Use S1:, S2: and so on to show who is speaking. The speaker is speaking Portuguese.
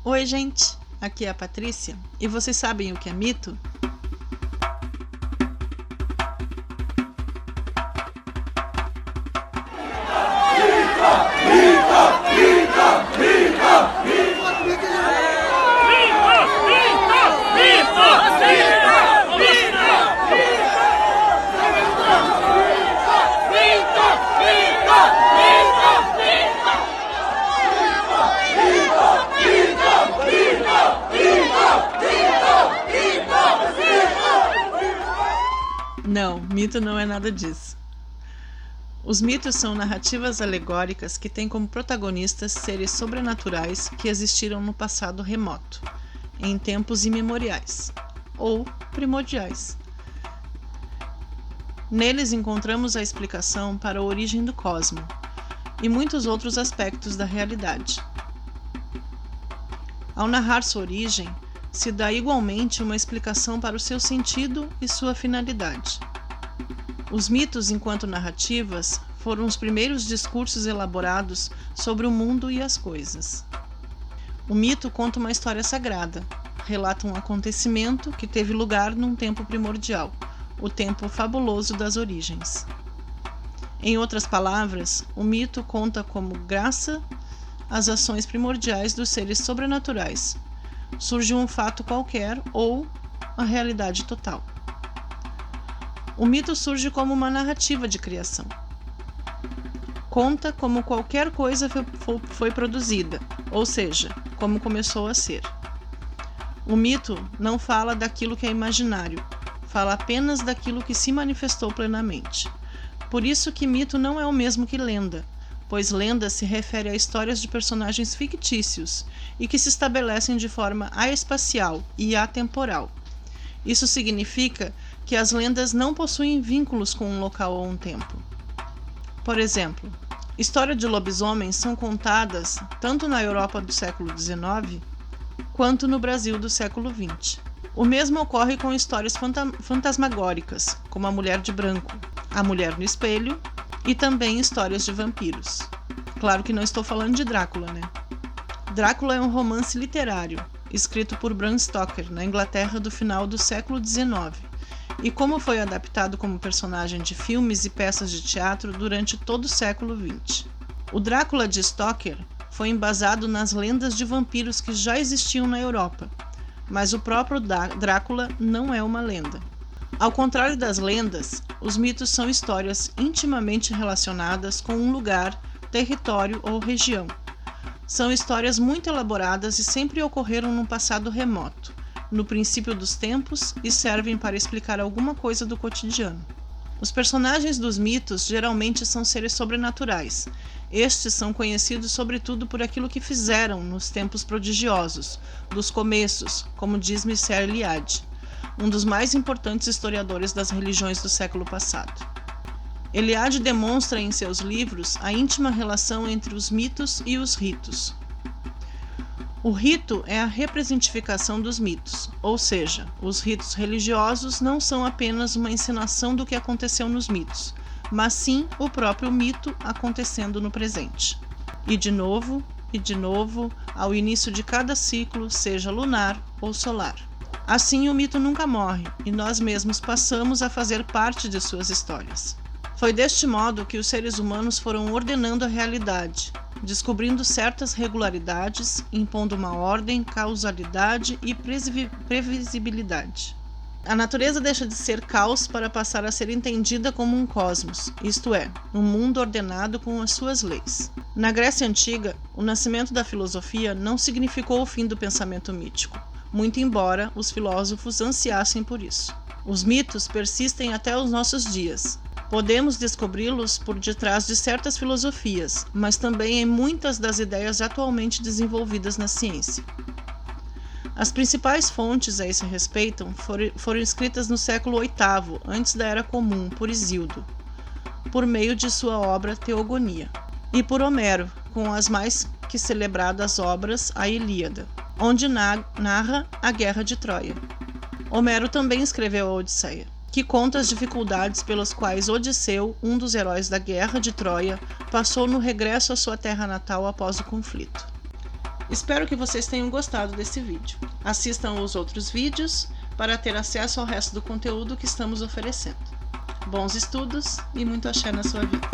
S1: Oi, gente! Aqui é a Patrícia e vocês sabem o que é mito? Não, mito não é nada disso. Os mitos são narrativas alegóricas que têm como protagonistas seres sobrenaturais que existiram no passado remoto, em tempos imemoriais, ou primordiais. Neles encontramos a explicação para a origem do cosmo e muitos outros aspectos da realidade. Ao narrar sua origem, se dá igualmente uma explicação para o seu sentido e sua finalidade. Os mitos, enquanto narrativas, foram os primeiros discursos elaborados sobre o mundo e as coisas. O mito conta uma história sagrada, relata um acontecimento que teve lugar num tempo primordial, o tempo fabuloso das origens. Em outras palavras, o mito conta como graça as ações primordiais dos seres sobrenaturais. Surge um fato qualquer ou a realidade total. O mito surge como uma narrativa de criação. Conta como qualquer coisa foi produzida, ou seja, como começou a ser. O mito não fala daquilo que é imaginário, fala apenas daquilo que se manifestou plenamente. Por isso que mito não é o mesmo que lenda, pois lenda se refere a histórias de personagens fictícios e que se estabelecem de forma aespacial e atemporal. Isso significa que as lendas não possuem vínculos com um local ou um tempo. Por exemplo, histórias de lobisomens são contadas tanto na Europa do século XIX quanto no Brasil do século XX. O mesmo ocorre com histórias fantasmagóricas, como A Mulher de Branco, A Mulher no Espelho e também histórias de vampiros. Claro que não estou falando de Drácula, né? Drácula é um romance literário, escrito por Bram Stoker, na Inglaterra do final do século XIX, e como foi adaptado como personagem de filmes e peças de teatro durante todo o século XX. O Drácula de Stoker foi embasado nas lendas de vampiros que já existiam na Europa, mas o próprio Drácula não é uma lenda. Ao contrário das lendas, os mitos são histórias intimamente relacionadas com um lugar, território ou região. São histórias muito elaboradas e sempre ocorreram num passado remoto, no princípio dos tempos, e servem para explicar alguma coisa do cotidiano. Os personagens dos mitos geralmente são seres sobrenaturais. Estes são conhecidos sobretudo por aquilo que fizeram nos tempos prodigiosos, dos começos, como diz Mircea Eliade, um dos mais importantes historiadores das religiões do século passado. Eliade demonstra em seus livros a íntima relação entre os mitos e os ritos. O rito é a representificação dos mitos, ou seja, os ritos religiosos não são apenas uma encenação do que aconteceu nos mitos, mas sim o próprio mito acontecendo no presente. E de novo, ao início de cada ciclo, seja lunar ou solar. Assim, o mito nunca morre, e nós mesmos passamos a fazer parte de suas histórias. Foi deste modo que os seres humanos foram ordenando a realidade, descobrindo certas regularidades, impondo uma ordem, causalidade e previsibilidade. A natureza deixa de ser caos para passar a ser entendida como um cosmos, isto é, um mundo ordenado com as suas leis. Na Grécia Antiga, o nascimento da filosofia não significou o fim do pensamento mítico, muito embora os filósofos ansiassem por isso. Os mitos persistem até os nossos dias. Podemos descobri-los por detrás de certas filosofias, mas também em muitas das ideias atualmente desenvolvidas na ciência. As principais fontes a esse respeito foram escritas no século VIII, antes da Era Comum, por Hesíodo, por meio de sua obra Teogonia, e por Homero, com as mais que celebradas obras A Ilíada, onde narra a Guerra de Troia. Homero também escreveu a Odisseia, que conta as dificuldades pelas quais Odisseu, um dos heróis da Guerra de Troia, passou no regresso à sua terra natal após o conflito. Espero que vocês tenham gostado desse vídeo. Assistam os outros vídeos para ter acesso ao resto do conteúdo que estamos oferecendo. Bons estudos e muito axé na sua vida!